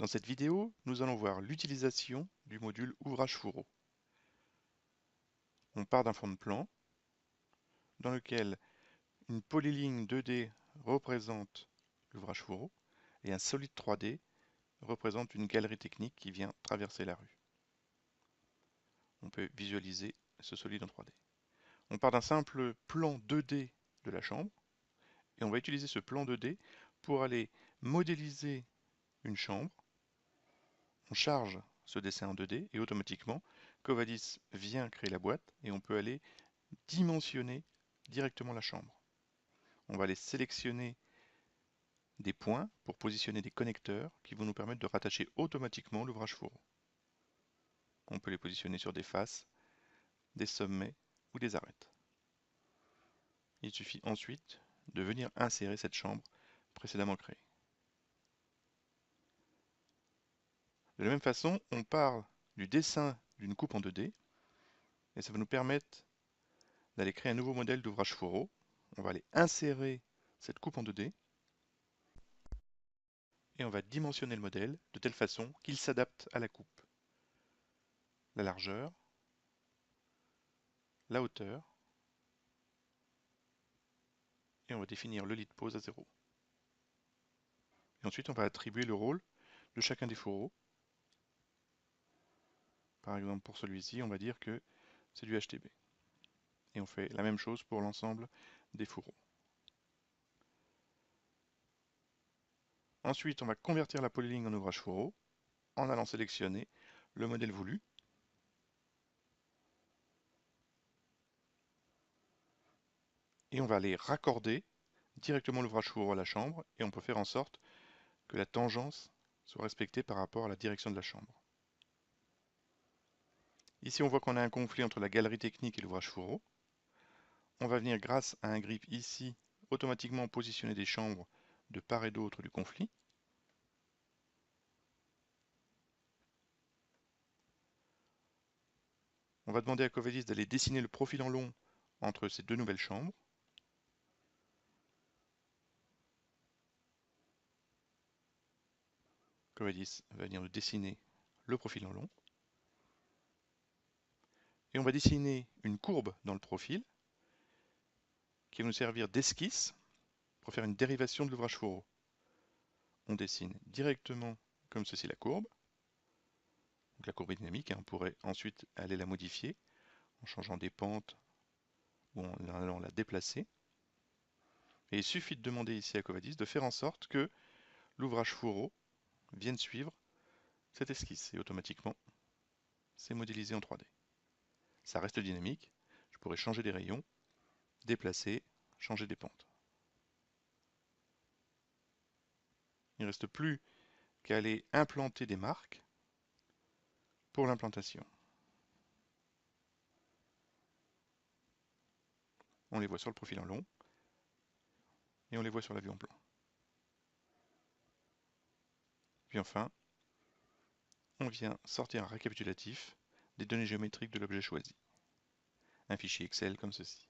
Dans cette vidéo, nous allons voir l'utilisation du module Ouvrage Fourreau. On part d'un fond de plan dans lequel une polyligne 2D représente l'ouvrage Fourreau et un solide 3D représente une galerie technique qui vient traverser la rue. On peut visualiser ce solide en 3D. On part d'un simple plan 2D de la chambre et on va utiliser ce plan 2D pour aller modéliser une chambre. On charge ce dessin en 2D et automatiquement, Covadis vient créer la boîte et on peut aller dimensionner directement la chambre. On va aller sélectionner des points pour positionner des connecteurs qui vont nous permettre de rattacher automatiquement l'ouvrage Fourreau. On peut les positionner sur des faces, des sommets ou des arêtes. Il suffit ensuite de venir insérer cette chambre précédemment créée. De la même façon, on part du dessin d'une coupe en 2D et ça va nous permettre d'aller créer un nouveau modèle d'ouvrage Fourreau. On va aller insérer cette coupe en 2D et on va dimensionner le modèle de telle façon qu'il s'adapte à la coupe. La largeur, la hauteur et on va définir le lit de pose à 0. Et ensuite on va attribuer le rôle de chacun des fourreaux. Par exemple pour celui-ci on va dire que c'est du HTB. Et on fait la même chose pour l'ensemble des fourreaux. Ensuite on va convertir la polyligne en ouvrage Fourreau en allant sélectionner le modèle voulu. Et on va aller raccorder directement l'ouvrage Fourreau à la chambre et on peut faire en sorte que la tangence soit respectée par rapport à la direction de la chambre. Ici on voit qu'on a un conflit entre la galerie technique et l'ouvrage Fourreau. On va venir grâce à un grip ici automatiquement positionner des chambres de part et d'autre du conflit. On va demander à Covadis d'aller dessiner le profil en long entre ces deux nouvelles chambres. Covadis va venir nous dessiner le profil en long. Et on va dessiner une courbe dans le profil qui va nous servir d'esquisse pour faire une dérivation de l'ouvrage Fourreau. On dessine directement comme ceci la courbe. Donc la courbe est dynamique, on pourrait ensuite aller la modifier en changeant des pentes ou en allant la déplacer. Et il suffit de demander ici à Covadis de faire en sorte que l'ouvrage Fourreau vienne suivre cette esquisse. Et automatiquement, c'est modélisé en 3D. Ça reste dynamique, je pourrais changer des rayons, déplacer, changer des pentes. Il ne reste plus qu'à aller implanter des marques pour l'implantation. On les voit sur le profil en long et on les voit sur la vue en plan. Puis enfin, on vient sortir un récapitulatif des données géométriques de l'objet choisi. Un fichier Excel comme ceci.